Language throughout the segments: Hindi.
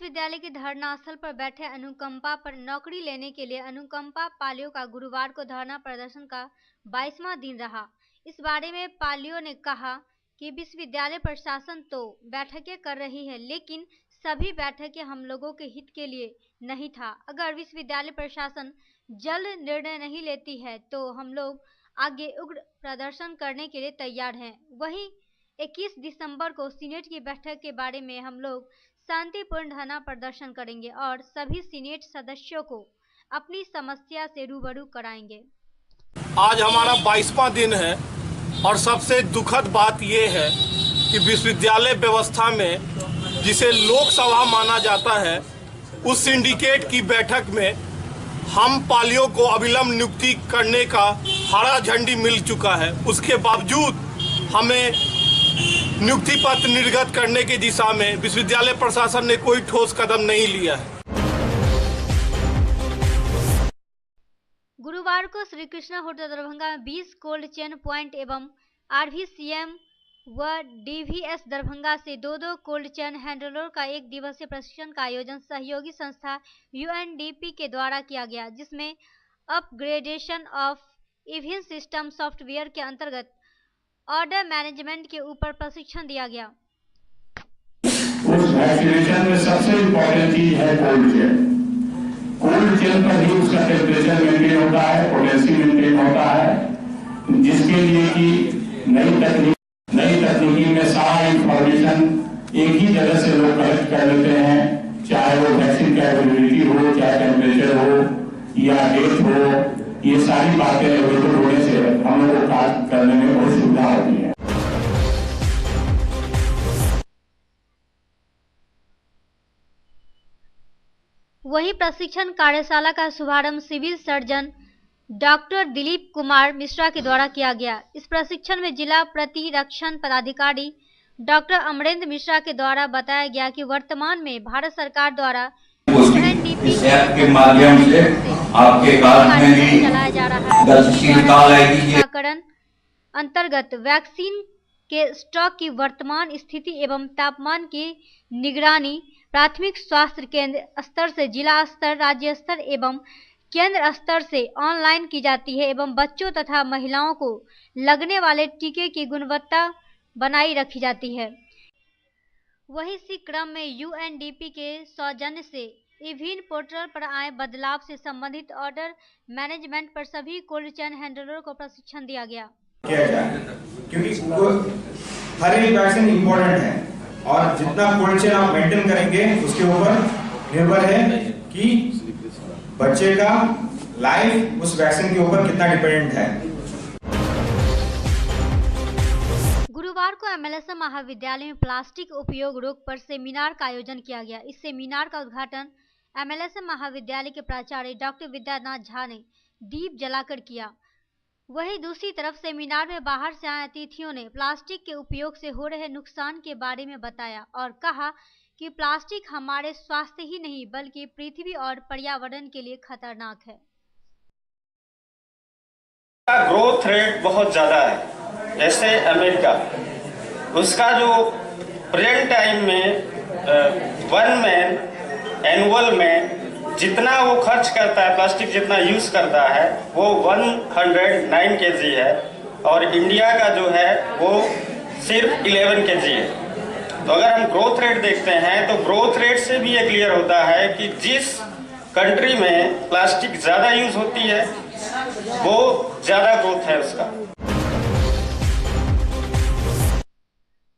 विश्वविद्यालय के धरना स्थल पर बैठे अनुकंपा पर नौकरी लेने के लिए अनुकंपा पालियों का गुरुवार को धरना प्रदर्शन का 22वां दिन रहा। इस बारे में पालियों ने कहा कि विश्वविद्यालय प्रशासन तो बैठकें कर रही है, लेकिन सभी बैठकें हम लोगों के हित के लिए नहीं था। अगर विश्वविद्यालय प्रशासन जल्द निर्णय नहीं लेती है तो हम लोग आगे उग्र प्रदर्शन करने के लिए तैयार हैं। वहीं 21 दिसंबर को सीनेट की बैठक के बारे में हम लोग शांतिपूर्ण धरना प्रदर्शन करेंगे और सभी सीनेट सदस्यों को अपनी समस्या से रूबरू कराएंगे। आज हमारा 22वां दिन है और सबसे दुखद बात यह है कि विश्वविद्यालय व्यवस्था में जिसे लोकसभा माना जाता है, उस सिंडिकेट की बैठक में हम पालियों को अविलंब नियुक्ति करने का हरा झंडी मिल चुका है। उसके बावजूद हमें नियुक्ति पत्र निर्गत करने की दिशा में विश्वविद्यालय प्रशासन ने कोई ठोस कदम नहीं लिया है। गुरुवार को श्री कृष्णा होटल दरभंगा में 20 कोल्ड चेन पॉइंट एवं RVCM व DVS दरभंगा से 2-2 कोल्ड चेन हैंडलर का एक दिवसीय प्रशिक्षण का आयोजन सहयोगी संस्था UNDP के द्वारा किया गया, जिसमें upgradation of eVIN system software के अंतर्गत ऑर्डर मैनेजमेंट के ऊपर प्रशिक्षण दिया गया। उस वैक्सीनेशन में सबसे इम्पोर्टेंट चीज है कोल्ड चेन। कोल्ड चेन पर ही उसका टेम्परेचर मेंटेन होता है, पोटेंसी मेंटेन होता है, जिसके लिए कि नई तकनीकी में सारा इंफॉर्मेशन एक ही जगह से लोग कलेक्ट कर लेते हैं, चाहे वो वैक्सीन का अवेलेबिलिटी हो, चाहे टेम्परेचर हो या डेट हो। ये सारी बातें अवेलेबल होने से हम लोग को कार्य करने में बहुत सुविधा होती है। वहीं प्रशिक्षण कार्यशाला का शुभारंभ civil surgeon doctor Dilip Kumar Mishra के द्वारा किया गया। इस प्रशिक्षण में जिला प्रतिरक्षण पदाधिकारी डॉक्टर अमरेंद्र मिश्रा के द्वारा बताया गया कि वर्तमान में भारत सरकार द्वारा इस ऐप के माध्यम से आपके कार्य में भी चलाया जा रहा है। टीकाकरण अंतर्गत वैक्सीन के स्टॉक की वर्तमान स्थिति एवं तापमान की निगरानी प्राथमिक स्वास्थ्य केंद्र स्तर से जिला स्तर, राज्य स्तर एवं केंद्र स्तर से ऑनलाइन की जाती है एवं बच्चों तथा महिलाओं को लगने वाले टीके की गुणवत्ता बनाई रखी जाती है। वहीं इसी क्रम में UNDP के सौजन्य से इविन पोर्टल पर आए बदलाव से संबंधित ऑर्डर मैनेजमेंट पर सभी कोल्ड चेन हैंडलर को प्रशिक्षण दिया गया। क्योंकि हर एक वैक्सीन इम्पोर्टेंट है और जितना कोल्ड चेन आप मेंटेन करेंगे उसके ऊपर निर्भर है कि बच्चे का लाइफ उस वैक्सीन के ऊपर कितना डिपेंडेंट है। गुरुवार को MLSM महाविद्यालय में प्लास्टिक उपयोग रोक पर सेमिनार का आयोजन किया गया। इस सेमिनार का उद्घाटन MLSM महाविद्यालय के प्राचार्य डॉक्टर विद्यानाथ झा ने दीप जलाकर किया। वहीं दूसरी तरफ सेमिनार में बाहर से आए अतिथियों ने प्लास्टिक के उपयोग से हो रहे नुकसान के बारे में बताया और कहा कि प्लास्टिक हमारे स्वास्थ्य ही नहीं बल्कि पृथ्वी और पर्यावरण के लिए खतरनाक है। ग्रोथ रेट बहुत ज्यादा है, जैसे अमेरिका, उसका जो प्रेजेंट टाइम में 1 मैन एनुअल में जितना वो खर्च करता है, प्लास्टिक जितना यूज करता है वो 109 kg है और इंडिया का जो है वो सिर्फ 11 kg है। तो अगर हम ग्रोथ रेट देखते हैं तो ग्रोथ रेट से भी ये क्लियर होता है कि जिस कंट्री में प्लास्टिक ज्यादा यूज होती है वो ज्यादा ग्रोथ है उसका।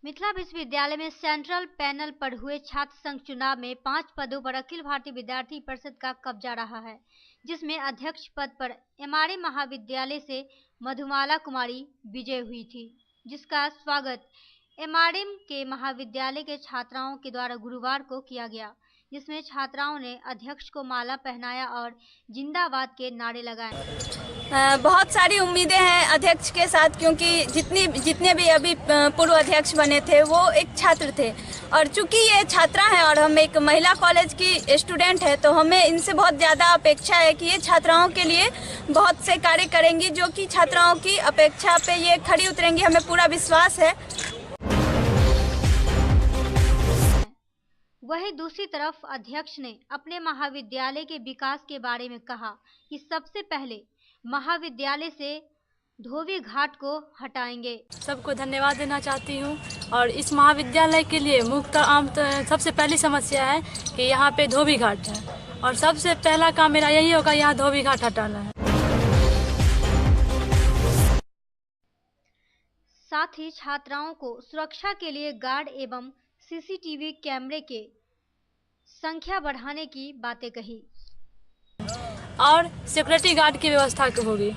मिथिला विश्वविद्यालय में सेंट्रल पैनल पर हुए छात्र संघ चुनाव में 5 पदों पर अखिल भारतीय विद्यार्थी परिषद का कब्जा रहा है, जिसमें अध्यक्ष पद पर MRM महाविद्यालय से मधुमाला कुमारी विजय हुई थी, जिसका स्वागत MRM के महाविद्यालय के छात्राओं के द्वारा गुरुवार को किया गया, जिसमें छात्राओं ने अध्यक्ष को माला पहनाया और जिंदाबाद के नारे लगाए। बहुत सारी उम्मीदें हैं अध्यक्ष के साथ, क्योंकि जितने भी अभी पूर्व अध्यक्ष बने थे वो एक छात्र थे और चूंकि ये छात्रा हैं और हम एक महिला कॉलेज की स्टूडेंट है तो हमें इनसे बहुत ज़्यादा अपेक्षा है कि ये छात्राओं के लिए बहुत से कार्य करेंगी, जो कि छात्राओं की अपेक्षा पे ये खड़ी उतरेंगी, हमें पूरा विश्वास है। वहीं दूसरी तरफ अध्यक्ष ने अपने महाविद्यालय के विकास के बारे में कहा कि सबसे पहले महाविद्यालय से धोबी घाट को हटाएंगे। सबको धन्यवाद देना चाहती हूँ और इस महाविद्यालय के लिए मुख्य आम सबसे पहली समस्या है कि यहाँ पे धोबी घाट है और सबसे पहला काम मेरा यही होगा, यहाँ धोबी घाट हटाना है। साथ ही छात्राओं को सुरक्षा के लिए गार्ड एवं सीसीटीवी कैमरे के संख्या बढ़ाने की बातें कही और सिक्योरिटी गार्ड की व्यवस्था होगी।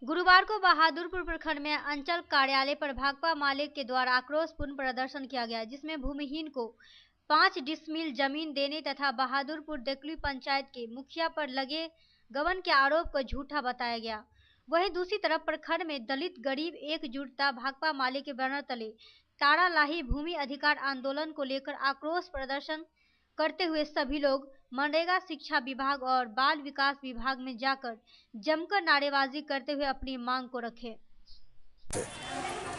गुरुवार को बहादुरपुर प्रखंड में अंचल कार्यालय पर भाकपा माले के द्वारा आक्रोशपूर्ण प्रदर्शन किया गया, जिसमें भूमिहीन को 5 डिसमिल जमीन देने तथा बहादुरपुर देकली पंचायत के मुखिया पर लगे गबन के आरोप को झूठा बताया गया। वहीं दूसरी तरफ प्रखंड में दलित गरीब एकजुटता भाकपा माले के बैनर तले तारालाही भूमि अधिकार आंदोलन को लेकर आक्रोश प्रदर्शन करते हुए सभी लोग मनरेगा शिक्षा विभाग और बाल विकास विभाग में जाकर जमकर नारेबाजी करते हुए अपनी मांग को रखे।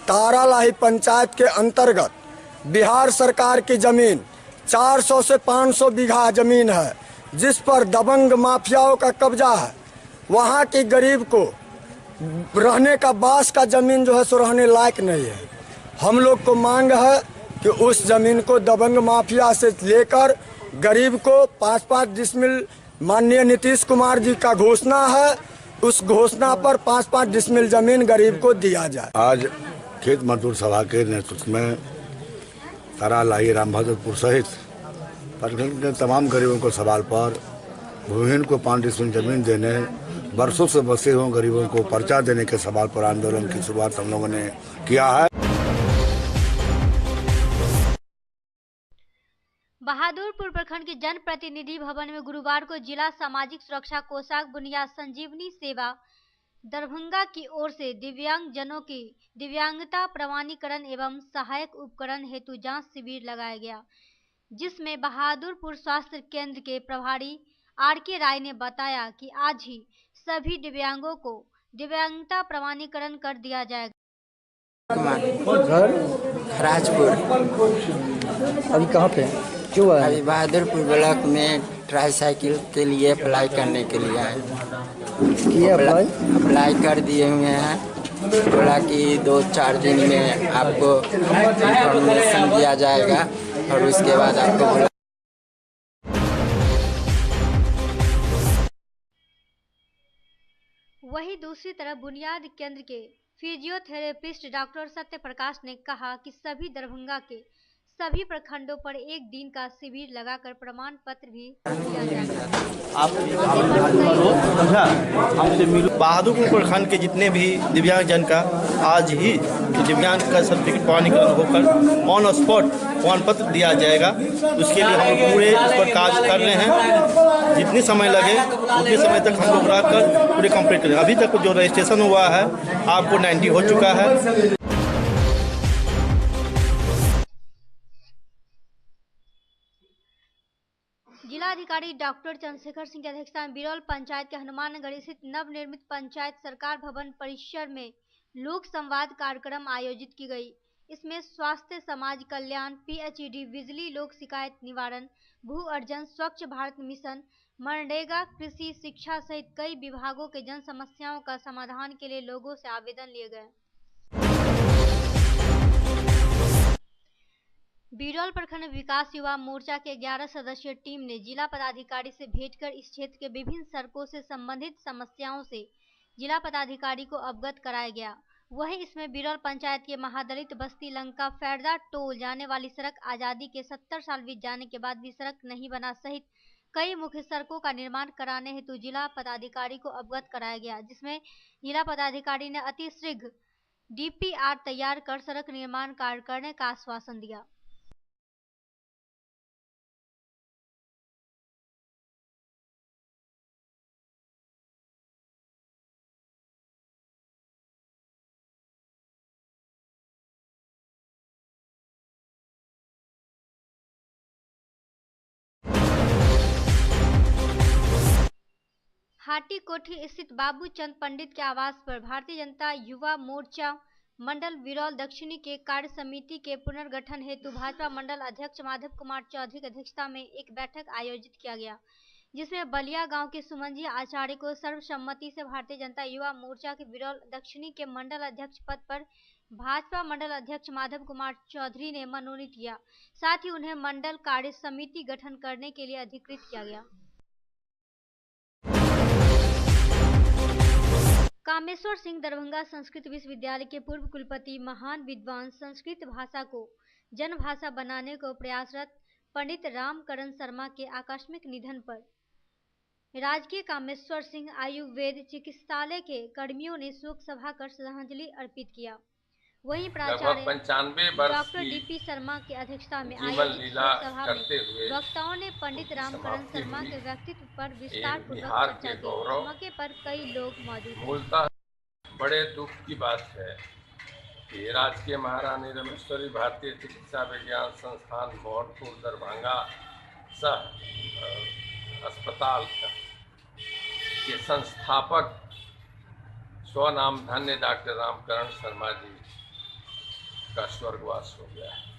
तारालाही पंचायत के अंतर्गत बिहार सरकार की जमीन 400 से 500 बीघा जमीन है, जिस पर दबंग माफियाओं का कब्जा है। वहाँ की गरीब को रहने का बास का जमीन जो है सो रहने लायक नहीं है। हम लोग को मांग है कि उस जमीन को दबंग माफिया से लेकर गरीब को 5-5 डिसमिल, माननीय नीतीश कुमार जी का घोषणा है, उस घोषणा पर 5-5 डिसमिल जमीन गरीब को दिया जाए। आज खेत मजदूर सभा के नेतृत्व में तारालाही रामभद्रपुर सहित प्रखंड के तमाम गरीबों को सवाल पर भूमिहीन को 5 डिसमिल जमीन देने, बरसों से बसे हुए गरीबों को पर्चा देने के सवाल पर आंदोलन की शुरुआत हम लोगों ने किया है। बहादुरपुर प्रखंड के जनप्रतिनिधि भवन में गुरुवार को जिला सामाजिक सुरक्षा कोषांग बुनियाद संजीवनी सेवा दरभंगा की ओर से दिव्यांग जनों की दिव्यांगता प्रमाणीकरण एवं सहायक उपकरण हेतु जांच शिविर लगाया गया, जिसमें बहादुरपुर स्वास्थ्य केंद्र के प्रभारी RK राय ने बताया कि आज ही सभी दिव्यांगों को दिव्यांगता प्रमाणीकरण कर दिया जाएगा। घर राजपुर। अभी कहाँ पे क्यों है? अभी बहादुरपुर ब्लॉक में ट्राईसाइकिल के लिए अप्लाई करने के लिए आए। अप्लाई कर दिए हुए हैं। बोला कि 2-4 दिन में आपको इन्फॉर्मेशन दिया जाएगा और उसके बाद आपको बोला। वहीं दूसरी तरफ बुनियाद केंद्र के फिजियोथेरेपिस्ट डॉक्टर सत्य प्रकाश ने कहा कि सभी दरभंगा के सभी प्रखंडों पर एक दिन का शिविर लगाकर प्रमाण पत्र भी दिया जाएगा। हमसे मिलो। बहादुरपुर प्रखंड के जितने भी दिव्यांगजन का आज ही दिव्यांग का सर्टिफिकेट प्रमाणीकरण होकर ऑन स्पॉट प्रमाण पत्र दिया जाएगा। उसके लिए हम पूरे इस पर कार्य कर रहे हैं। जितने समय लगे उतने समय तक हम लोग रहकर पूरे कंप्लीट करें। अभी तक जो रजिस्ट्रेशन हुआ है आपको 90 हो चुका है। जिलाधिकारी डॉक्टर चंद्रशेखर सिंह की अध्यक्षता में बिरौल पंचायत के हनुमाननगर स्थित नवनिर्मित पंचायत सरकार भवन परिसर में लोक संवाद कार्यक्रम आयोजित की गई। इसमें स्वास्थ्य, समाज कल्याण, PHED, बिजली, लोक शिकायत निवारण, भू अर्जन, स्वच्छ भारत मिशन, मनरेगा, कृषि, शिक्षा सहित कई विभागों के जन समस्याओं का समाधान के लिए लोगों से आवेदन लिए गए। बिरौल प्रखंड विकास युवा मोर्चा के 11 सदस्यीय टीम ने जिला पदाधिकारी से भेंट कर इस क्षेत्र के विभिन्न सड़कों से संबंधित समस्याओं से जिला पदाधिकारी को अवगत कराया गया। वहीं इसमें बिरौल पंचायत के महादलित बस्ती लंका फैरदा टोल जाने वाली सड़क आज़ादी के 70 साल बीत जाने के बाद भी सड़क नहीं बना सहित कई मुख्य सड़कों का निर्माण कराने हेतु जिला पदाधिकारी को अवगत कराया गया, जिसमें जिला पदाधिकारी ने अतिशीघ्र DPR तैयार कर सड़क निर्माण कार्य करने का आश्वासन दिया। हाटी कोठी स्थित बाबूचंद पंडित के आवास पर भारतीय जनता युवा मोर्चा मंडल बिरौल दक्षिणी के कार्य समिति के पुनर्गठन हेतु भाजपा मंडल अध्यक्ष माधव कुमार चौधरी की अध्यक्षता में एक बैठक आयोजित किया गया, जिसमें बलिया गांव के सुमनजी आचार्य को सर्वसम्मति से भारतीय जनता युवा मोर्चा के बिरौल दक्षिणी के मंडल अध्यक्ष पद पर भाजपा मंडल अध्यक्ष माधव कुमार चौधरी ने मनोनीत किया। साथ ही उन्हें मंडल कार्य समिति गठन करने के लिए अधिकृत किया गया। कामेश्वर सिंह दरभंगा संस्कृत विश्वविद्यालय के पूर्व कुलपति महान विद्वान संस्कृत भाषा को जनभाषा बनाने को प्रयासरत पंडित रामकरण शर्मा के आकस्मिक निधन पर राजकीय कामेश्वर सिंह आयुर्वेद चिकित्सालय के कर्मियों ने शोक सभा कर श्रद्धांजलि अर्पित किया। वहीं प्राचार्य डॉक्टर डीपी शर्मा की अध्यक्षता में आयोजित सभा में वक्ताओं ने पंडित रामकरण शर्मा के व्यक्तित्व पर विस्तारपूर्वक चर्चा की। मौके पर कई लोग मौजूद थे। मूलतः बड़े दुख की बात है कि राजकीय महारानी रमेश्वरी भारतीय चिकित्सा विज्ञान संस्थान मोहनपुर दरभंगा सह अस्पताल के संस्थापक स्वनाम धन्य डॉक्टर रामकरण शर्मा जी का स्वर्गवास हो गया है।